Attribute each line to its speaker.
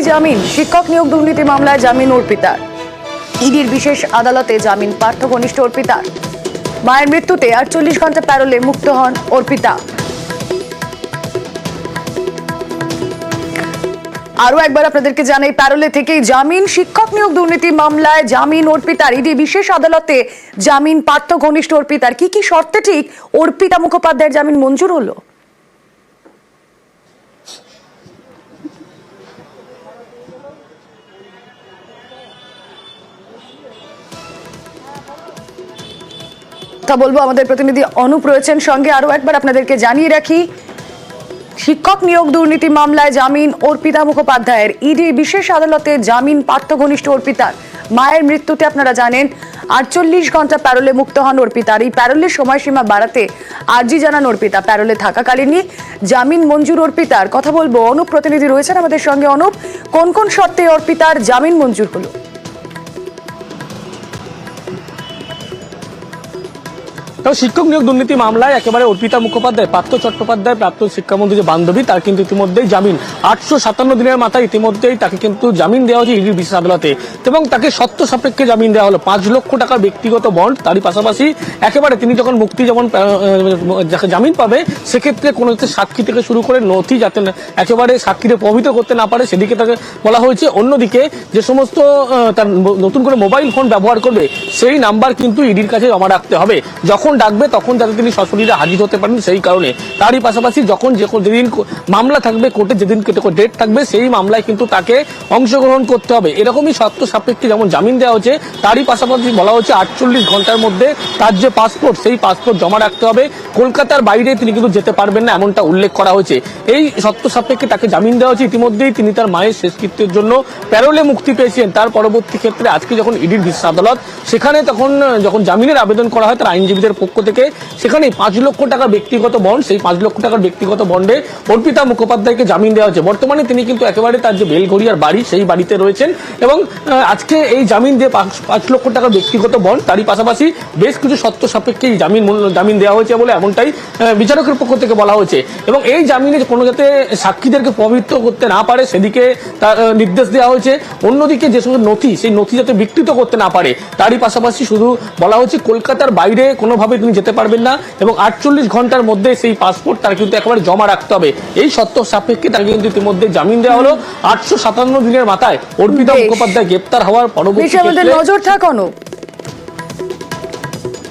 Speaker 1: জামিন শিক্ষক নিয়োগ দুর্নীতি মামলায় জামিন অর্পিতার। ইডির বিশেষ আদালতে জামিন পার্থ ঘনিষ্ঠ অর্পিতার। মায়ের মৃত্যুতে 48 ঘন্টা পেরোলে মুক্ত হন অর্পিতা। আরো একবার আপনাদেরকে জানাই, প্যারোলে থেকেই জামিন শিক্ষক নিয়োগ দুর্নীতি মামলায় জামিন অর্পিতার। ইডি বিশেষ আদালতে জামিন পার্থ ঘনিষ্ঠ অর্পিতার। কি কি শর্তে ঠিক অর্পিতা মুখোপাধ্যায়ের জামিন মঞ্জুর হলো? তা বলবো, আমাদের প্রতিনিধি অনুপ রয়েছেন সঙ্গে। আরো একবার আপনাদেরকে জানিয়ে রাখি, শিক্ষক নিয়োগ দুর্নীতি মামলায় জামিন অর্পিতা মুখোপাধ্যায়ের। ইডি বিশেষ আদালতে জামিন পার্থ ঘনিষ্ঠ অর্পিতার। মায়ের মৃত্যুতে আপনারা জানেন 48 ঘন্টা প্যারোলে মুক্ত হন অর্পিতার। এই প্যারোলের সময়সীমা বাড়াতে আর্জি জানান অর্পিতা। প্যারোলে থাকাকালীনই জামিন মঞ্জুর অর্পিতার। কথা বলবো, অনুপ প্রতিনিধি রয়েছেন আমাদের সঙ্গে। অনুপ, কোন কোন শর্তে অর্পিতার জামিন মঞ্জুর হলো?
Speaker 2: শিক্ষক নিয়োগ দুর্নীতি মামলায় একেবারে অর্পিতা মুখোপাধ্যায়, পার্থ চট্টোপাধ্যায় প্রাক্তন শিক্ষামন্ত্রী যে বান্ধবী, তার কিন্তু ইতিমধ্যেই জামিন 857 দিনের মাথায় ইতিমধ্যেই তাকে কিন্তু জামিন দেওয়া হয়েছে ইডির বিশেষ আদালতে। এবং তাকে শর্ত সাপেক্ষে জামিন দেওয়া হলো 5 লক্ষ টাকার ব্যক্তিগত বন্ড। তারই পাশাপাশি একেবারে তিনি যখন মুক্তি যেমন জামিন পাবে, সেক্ষেত্রে কোনো সাক্ষী থেকে শুরু করে নথি যাতে একেবারে সাক্ষীরে প্রভাবিত করতে না পারে সেদিকে তাকে বলা হয়েছে। অন্যদিকে যে সমস্ত তার নতুন করে মোবাইল ফোন ব্যবহার করবে সেই নাম্বার কিন্তু ইডির কাছে জমা রাখতে হবে। যখন ডাকবে তখন যাতে তিনি সশরীরে হাজির হতে পারেন সেই কারণে। তারই পাশাপাশি যখন যেদিন মামলা থাকবে কোর্টে, যেদিন ডেট থাকবে সেই মামলায় কিন্তু তাকে অংশগ্রহণ করতে হবে। এরকমই শর্ত সাপেক্ষে যেমন জামিন দেওয়া হচ্ছে, তারই পাশাপাশি বলা হচ্ছে 48 ঘন্টার মধ্যে তার যে পাসপোর্ট সেই পাসপোর্ট জমা রাখতে হবে। কলকাতার বাইরে তিনি কিন্তু যেতে পারবেন না, এমনটা উল্লেখ করা হয়েছে। এই শর্ত সাপেক্ষে তাকে জামিন দেওয়া হচ্ছে। ইতিমধ্যেই তিনি তার মায়ের শেষকৃত্যের জন্য প্যারোলে মুক্তি পেয়েছেন। তার পরবর্তী ক্ষেত্রে আজকে যখন ইডির বিশেষ আদালত সেখানে যখন জামিনের আবেদন করা হয় তার আইনজীবীদের পক্ষ থেকে, সেখানে 5 লক্ষ টাকা ব্যক্তিগত বন্ড, সেই 5 লক্ষ টাকার ব্যক্তিগত বন্ডে অর্পিতা মুখোপাধ্যায়কে জামিন দেওয়া হয়েছে। বর্তমানে তিনি কিন্তু একেবারে তার যে বেলঘড়িয়ার বাড়ি সেই বাড়িতে রয়েছেন। এবং আজকে এই জামিন দিয়ে 5 লক্ষ টাকার ব্যক্তিগত বন্ড, তারই পাশাপাশি বেশ কিছু শর্ত সাপেক্ষে জামিন দেওয়া হয়েছে বলে এমনটাই বিচারকের পক্ষ থেকে বলা হয়েছে। এবং এই জামিনে কোনো যাতে সাক্ষীদেরকে প্রভাবিত করতে না পারে সেদিকে তার নির্দেশ দেওয়া হয়েছে। অন্যদিকে যে সমস্ত নথি, সেই নথি যাতে বিকৃত করতে না পারে তারই পাশাপাশি শুধু বলা হচ্ছে কলকাতার বাইরে কোনোভাবে তিনি যেতে পারবেন না এবং 48 ঘন্টার মধ্যে সেই পাসপোর্ট তার কিন্তু একেবারে জমা রাখতে হবে। এই শর্ত সাপেক্ষে তাকে কিন্তু ইতিমধ্যে জামিন দেওয়া হলো। 857 দিনের মাথায় অর্পিতা মুখোপাধ্যায় গ্রেপ্তার হওয়ার পরবর্তী
Speaker 1: নজর থাকুন।